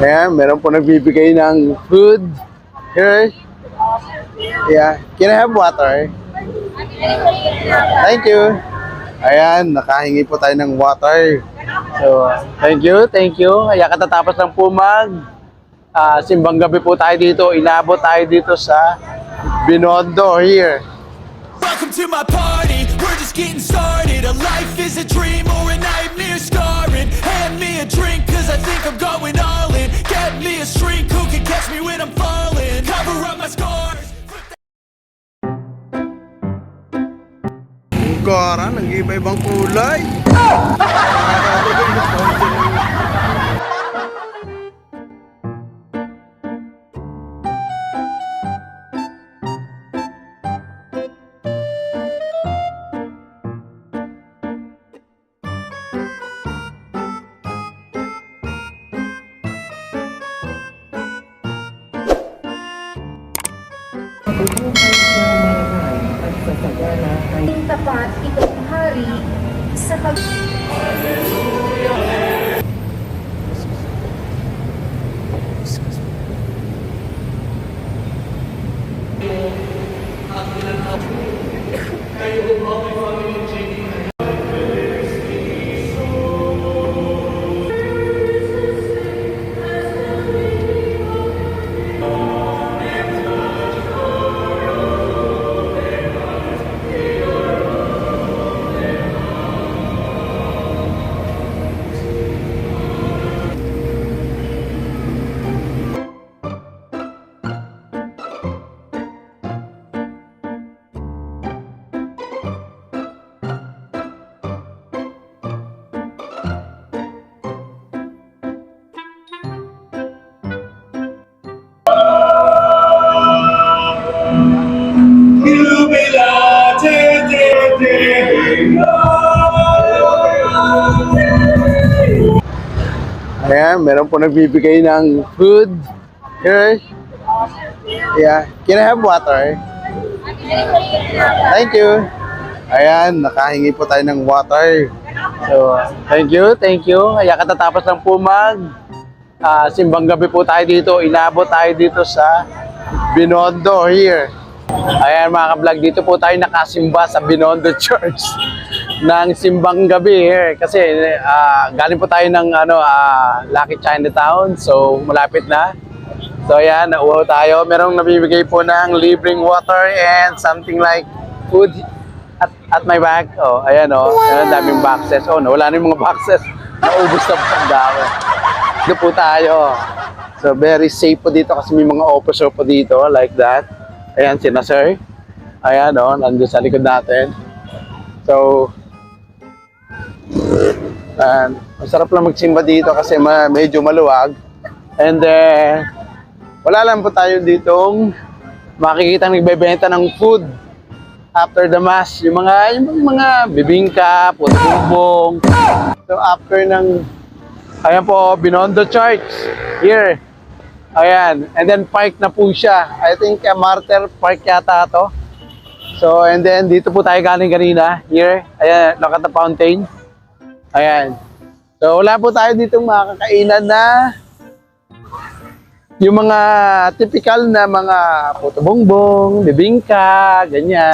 Ayan, meron po nagbibigay ng food. Here. Yeah. Can I have water? Thank you. Ayan, nakahingi po tayo ng water. So, thank you, thank you. Kaya katatapos lang po simbang gabi po tayo dito. Inabot tayo dito sa Binondo here. Welcome to my party, we're just getting started. A life is a dream or a nightmare scarring. Hand me a drink cause I think I'm going all in. Get me a shrink who can catch me when I'm falling. Cover up my scars. Gara, nag-iba-ibang kulay. Ang tapat itong hari sa pag... Ayan, meron po nagbibigay ng food. Here. Yeah. Can I have water? Thank you. Ayan, nakahingi po tayo ng water. So, thank you, thank you. Kaya katatapos lang po simbang gabi po tayo dito. Inabot tayo dito sa Binondo here. Ayan mga ka-vlog, dito po tayo nakasimba sa Binondo Church ng simbang gabi here. Kasi galing po tayo ng Lucky Chinatown. So, malapit na. So, ayan, nauhaw tayo. Merong nabibigay po ng libreng water and something like food at my bag. Oh, ayan ayan, daming boxes. Oh, nawala na yung mga boxes. Naubos na po ang dami. Dito po tayo. So, very safe po dito kasi may mga officer po dito like that. Ayan, sina sir. Ayan, nandun sa likod natin. So, masarap lang magsimba dito kasi medyo maluwag. And then, wala lang po tayo ditong makikita nagbebenta ng food after the mass. Yung mga bibingka, puto bumbong. So, after ayan po, Binondo Church here. Ayan, and then park na po siya. I think Martyr Park yata to. So, and then dito po tayo galing kanina. Here, ayan, Nakata Fountain. Ayan. So, wala po tayo ditong makakainan na yung mga typical na mga puto bongbong, bibingka, ganyan.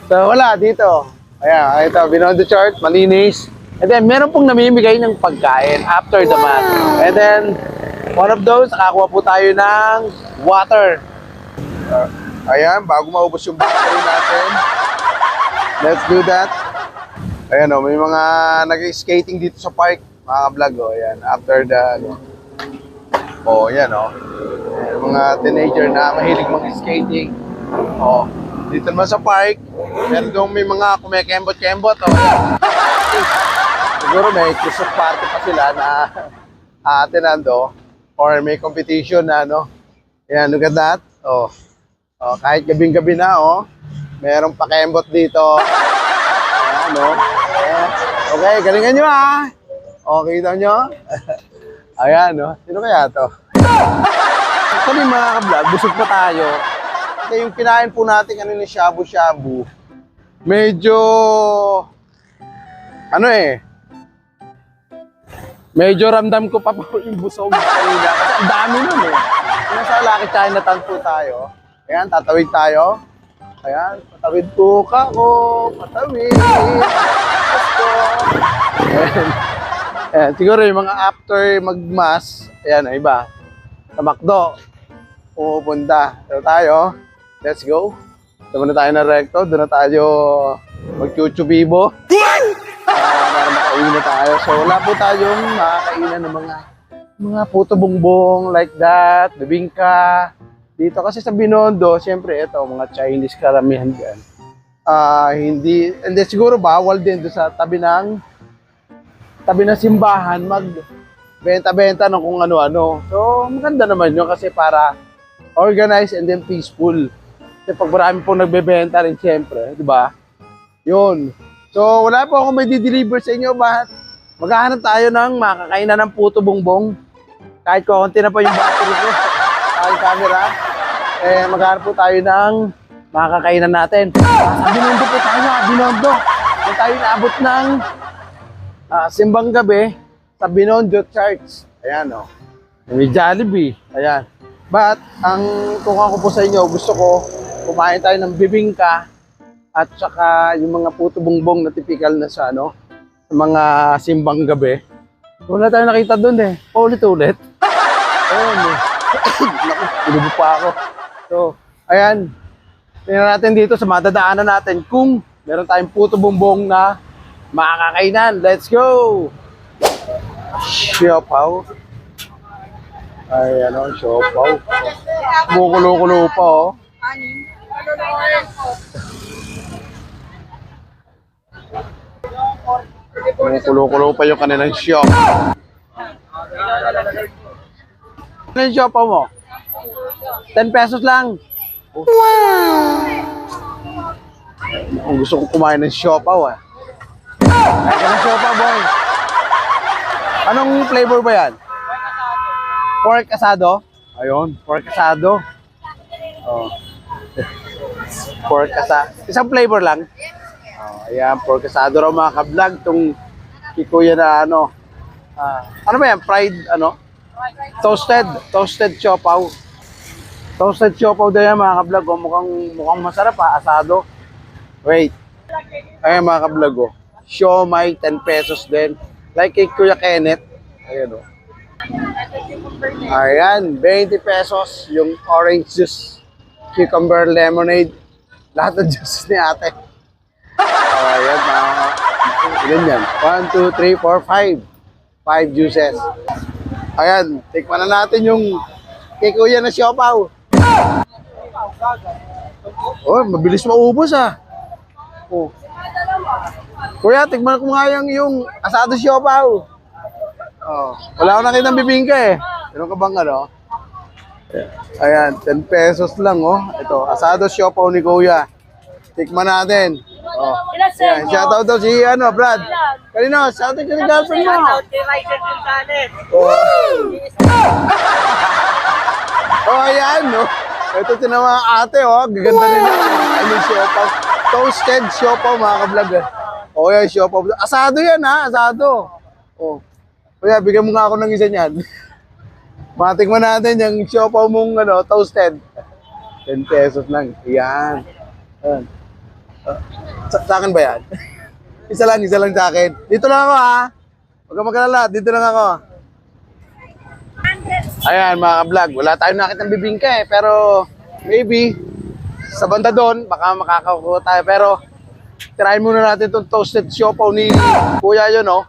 So, wala dito. Ayan, ito, Binondo Church, malinis. And then, meron pong namimigay ng pagkain after the mass. And then, one of those, nakakuha po tayo ng water. Ayan, bago maubos yung battery natin. Let's do that. Ayan may mga nag-skating dito sa park, mga vlog. Ayan, after the, ayan ayan, mga teenager na mahilig mag-skating. Dito naman sa park, meron doon may mga kumekembot-kembot. Siguro may Christmas party pa sila na atinando. Or may competition na ayan, look at that. Kahit gabing-gabi na merong pakembot dito. Ayan okay, galingan nyo okay daw nyo. Ayan sino kaya to? Actually mga ka-vlog, busog pa tayo. Kasi yung kinain po natin kanina shabu-shabu, medyo Medyo ramdam ko pa po yung busog kanina kasi ang dami nun eh. Nasa Lucky Chinatown po tayo. Ayan, tatawid tayo. Ayan, patawid po ka ko. Patawid. Gusto. Ayan. Ayan, siguro yung mga after magmas, ayan, ay iba. Sa McDo. Pupunta. Ito tayo. Let's go. Doon na tayo na recto. Doon na tayo mag-chuchubibo. Para makauwi na tayo. So wala po tayong makakainan ng mga puto bongbong like that, bibingka. Dito kasi sa Binondo, siyempre ito, mga Chinese karamihan dyan. Hindi siguro bawal din doon sa tabi ng simbahan magbenta-benta ng kung ano-ano. So maganda naman yun kasi para organized and then peaceful. Kasi pag marami pong nagbebenta rin siyempre, di ba? Yun. So, wala po akong may di-deliver sa inyo. Maghahanap tayo ng makakainan ng puto bongbong. Kahit konti na pa yung battery ko sa camera. Maghahanap po tayo ng makakainan natin. Sa Binondo po tayo, Binondo. Kung tayo naabot ng simbang gabi sa Binondo Church. Ayan, o. May Jollibee. Ayan. But, ang kukuha ko po sa inyo, gusto ko kumain tayo ng bibingka at saka yung mga puto bongbong na typical na sa mga simbang gabi. Wala tayo nakita doon eh. Paulit-ulit. Ayun eh. Naku, inubo pa ako. So, ayan. Tingnan natin dito sa madadaanan natin kung meron tayong puto bongbong na makakainan. Let's go! Siopaw. Ay, siopaw. Kumukulo-kulo pa oh. Kumukulo-kulo pa yung kanilang shop. Ano yung shop mo? 10 pesos lang. Wow! Ang gusto kong kumain ng siopaw ah. Kaya ka ng siopaw boy. Anong flavor ba yan? Pork asado? Ayun, pork asado. Oh. Pork asado. Isang flavor lang. Oh, ayan, pork asado raw mga ka-vlog. Itong kikuya na ano ba yan? Fried, Toasted siopaw. Toasted siopaw daw yan mga ka-vlog. Oh, mukhang masarap ha, asado. Wait. Ayan mga ka-vlog oh. Siomay, 10 pesos din. Like kay Kuya Kenneth. Ayan oh. Ayan, 20 pesos yung orange juice. Cucumber lemonade. Lahat ng juice ni ate. Ayan, ilan yan? 1, 2, 3, 4, 5. 5 juices. Ayan, tikman na natin yung kay Kuya na siopaw. Oh, mabilis maubos ah. Oh. Kuya, tikman ko nga yung asado siopaw. Oh, wala akong nakita ng bibingka eh. Meron ka bang Ayan, 10 pesos lang oh. Ito, asado siopaw ni Kuya. Tikman natin. Oh. Ayan, shoutout daw si Brad. Kanino? Shoutout ka ni girlfriend mo. Shoutout kay Ryder Gonzalez. Oh, ayan no. Ito tinawa ate oh. Gaganda nila. Ano siopaw? Toasted siopaw mga ka-vlog eh. Oh, yan siopaw. Asado yan ha, asado. Oh. Kuya, bigyan mo nga ako ng isa niyan. Matikman natin yung siopaw mong toasted. 10 pesos lang. Ayan. Ayan. Sa akin ba yan? isa lang sa akin. Dito lang ako ha. Huwag ka magkalala, dito lang ako. Ayan mga ka-vlog, wala tayong nakitang bibingka eh. Pero maybe sa banda doon, baka makakakuha tayo. Pero try muna natin itong toasted siopaw ni Kuya yun oh.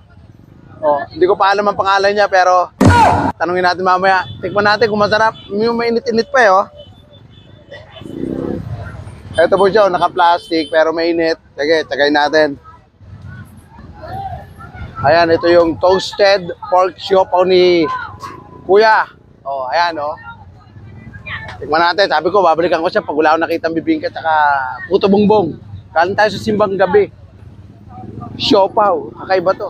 Oh, hindi ko pa alam ang pangalan niya pero tanungin natin mamaya. Tikman natin kung masarap. May mainit-init pa eh oh. Ito po siya, naka-plastic pero mainit. Sige, tagay natin. Ayan, ito yung toasted pork siopaw ni Kuya. Oh, ayan oh. Tikman natin. Sabi ko, babalikan ko siya pag wala akong nakitang bibingka at saka puto bongbong. Kalan tayo sa simbang gabi. Siopaw. Kakaiba to.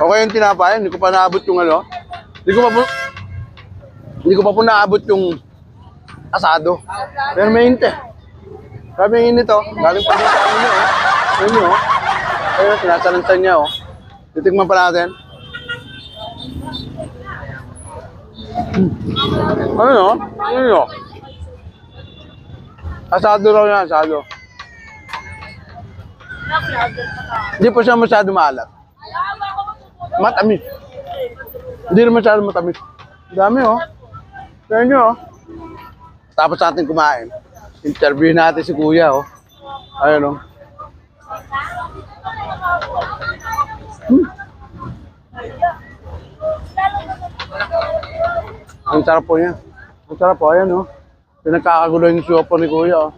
Okay yung tinapay, hindi ko pa naabot yung hindi ko pa po naabot yung asado. Pero mainit eh. Grabe yung init, oh. Galing pa dito, ano nyo, oh. Ayun nyo, oh. Ayun, sinasalansan niya, oh. Titigman pa natin. Ano, oh? Ano, oh? Asado raw yan, asado. Hindi po siya masyado maalat. Matamis. Hindi na masyado matamis. Dami, oh. Tignan nyo, oh. Tapos natin kumain. Interview natin si Kuya, oh. Ayun, oh. Ang sarap po niya. Ang sarap po, ayan, oh. Pinagkakagulo yung siopo ni Kuya, oh.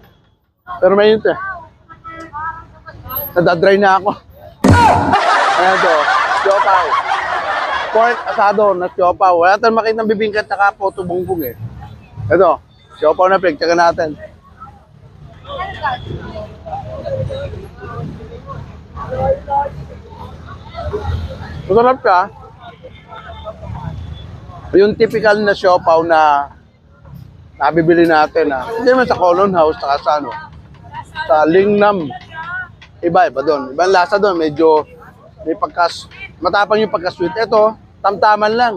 Pero may yun, eh. Nadadry na ako. Ayan to, siopaw. Pork asado na siopaw. Wala tayong makita ng bibingkat na kapo, tubong-bong, eh. Ito, siopaw na pig. Tsaka natin. Masarap ka. Yung typical na siopaw na nabibili natin, hindi naman sa Colon House, saka sa ano, sa Lingnam. Iba doon. Ibang lasa doon. Medyo may matapang yung pagka-sweet. Ito, tamtaman lang.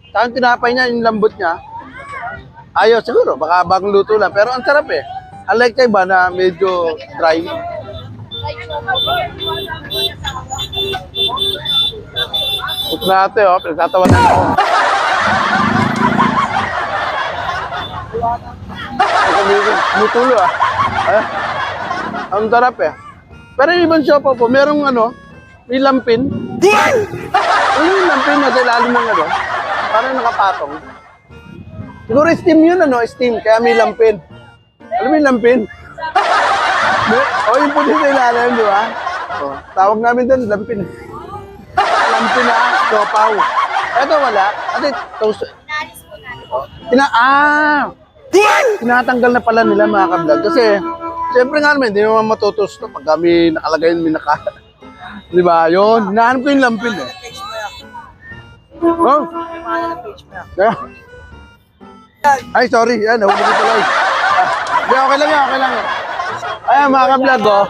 Saka yung tinapay niya, yung lambot niya, ayaw siguro, baka bagong luto lang. Pero ang sarap, eh. Unlike sa iba na medyo dry. Ito natin, oh. Pinagtatawa na ako. Mutulo, ah. Ang sarap, eh. Pero yung ibang siopaw po, merong ano, may lampin. Ano yung lampin na sa ilalim ng ano? Parang nakapatong. Siguro steam yun, ano? Steam, kaya may lampin. Alam mo yung lampin? Yung puti sa ilalim, di ba? O, tawag namin doon, lampin. Lampin na, siopaw. Eto wala. Kasi toast. Tinatanggal na pala nila mga kablog. Kasi, siyempre nga naman, hindi naman matutos to pag kami nakalagay yung minaka. Di ba? Yun, hinahanap ko yung lampin, eh. Oh? Yeah. Ay, sorry. Yan, nahuli ko pala. Hindi, okay lang yan, okay lang yan. Ayan, mga kablog, oh.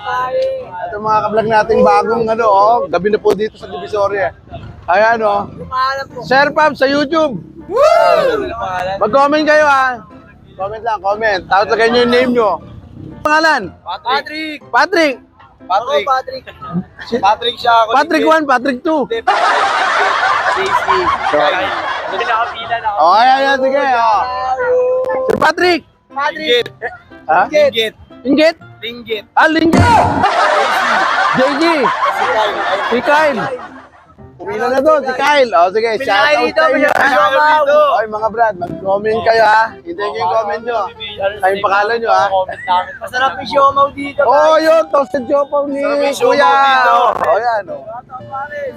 Ito mga kablog nating bagong, ano, oh. Gabi na po dito sa Divisoria. Ayan, oh. Share Pam sa YouTube. Mag-comment kayo, ha. Comment lang, comment. Tapos lagay nyo yung name nyo. Pangalan? Patrick! Patrick. Patrick! Patrick! Patrick siya ako. Patrick 1, Patrick 2. Daisy. Hindi nakapila na ako. Oh, ayan, sige. Oh. Si Patrick. Patrick! Ha? Linggit! Inggit? Linggit! Ah, Linggit. JG. Si Kyle. Pumila na doon, si Kyle. O, sige, shoutout sa inyo. Oy, mga brad, mag-comment kayo, ha. Hintayin ko yung comment nyo. Kayong pangalan nyo, ha. Masarap yung siomaw dito. Oh, yun, toasted siopaw ni Kuya. O, yan, o.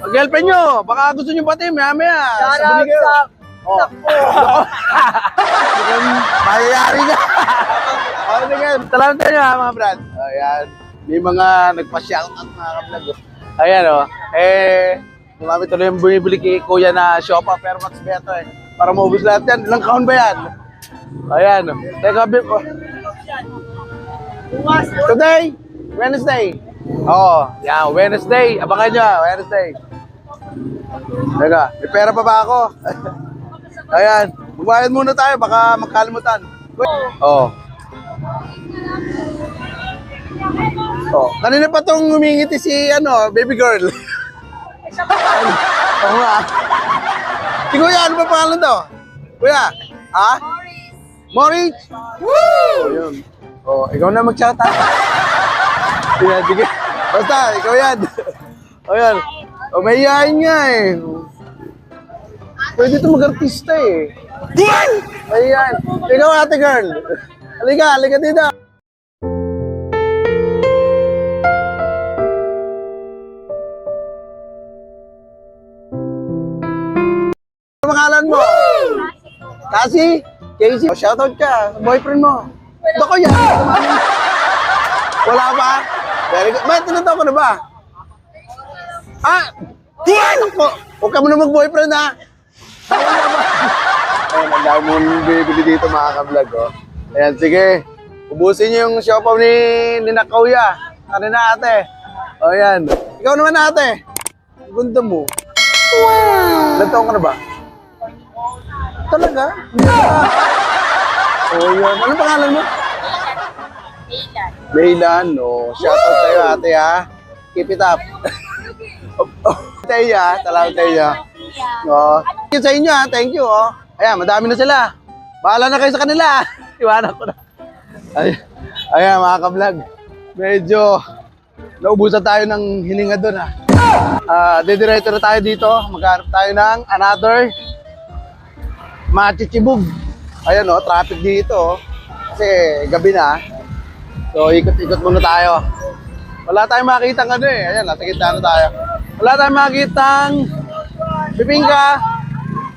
Mag-girlfriend nyo, baka gusto nyo pati, maya-maya. Sabuni kayo. Oh. Mayayari ka. O, sige, salamat sa inyo, ha, mga brad. O, yan. May mga nagpa-shoutout, mga kablog. Ayan, o. Lumapit tuloy yung bumibili kay Kuya na siopaw, pero mas beto, eh. Para maubos lahat yan. Ilang kaon ba yan? Ayan. Teka, today, Wednesday. Oo, yan, Wednesday. Abangan nyo, Wednesday. Teka, may pera pa ba ako? Ayan, magbayad muna tayo, baka magkalimutan. Oo. Oh, kanina pa tong humingiti si, ano, baby girl. Oo nga. Si Kuya, ano ba pangalan to? Kuya, ha? Morris. Woo! Oh, yun. Oh, ikaw na mag-shout out. Sige. Basta, ikaw yan. O yan. O, may yain nga eh. Pwede ito mag-artista eh. Ayan. Ikaw ate girl. Halika dito. Ano pangalan mo? Kasi? Casey? Oh, shoutout ka sa boyfriend mo. Bako yan. Wala ba? Very good. Ba't tinataw ko na ba? Ako. Huwag ka mo na mag-boyfriend, ha? Ayun, ang dami mong bibili dito, mga ka-vlog, oh. Ayan, sige. Ubusin niyo yung siopaw ni Nakauya. Ano na ate? O yan. Ikaw naman ate. Ang ganda mo. Wow! Ilan taon ka na ba? Talaga? Hindi ka. O yan. Anong pangalan mo? Laylan. No. Shoutout sa'yo ate ha. Keep it up. Teya. Talagang Teya. No. Thank you sa inyo ha. Thank you. Oh. Ayan, madami na sila. Bahala na kayo sa kanila. Iwanan ko na. Ayan mga ka-vlog. Medyo naubusan tayo ng hininga doon ha. Didiretso na tayo dito. Maghanap tayo ng another machichibug. Ayan o, traffic dito. Kasi gabi na. So ikot-ikot muna tayo. Wala tayong makitang ano eh. Ayan, nasa gitna na tayo. Wala tayong makitang bibingka,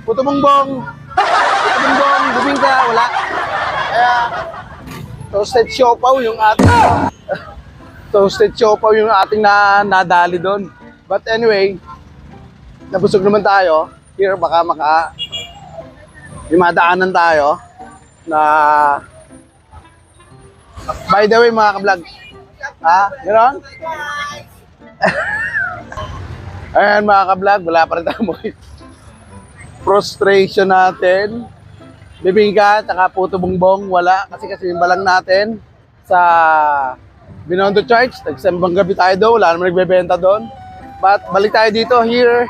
puto-bongbong, bibingka, wala. Kaya toasted siopaw yung ating nadali doon. But anyway, nabusog naman tayo. Here baka may madaanan tayo na by the way mga ka-vlog. Gano'n? Ayan mga ka-vlog, wala pa rin tayo frustration natin. Bibingka, tsaka puto bongbong, wala. Kasi yung balang natin sa Binondo Church, nagsambang gabi tayo doon, wala naman nagbebenta doon. But balik tayo dito, here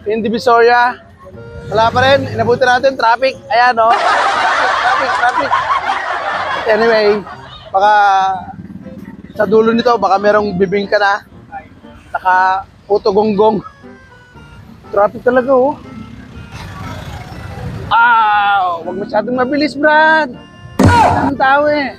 in Divisoria. Wala pa rin, inabuti natin, traffic. Ayan o, traffic. Anyway, baka sa dulo nito, baka merong bibingka na. Saka puto gonggong. Traffic talaga oh. Wag masyadong mabilis, Brad. Anong tao eh.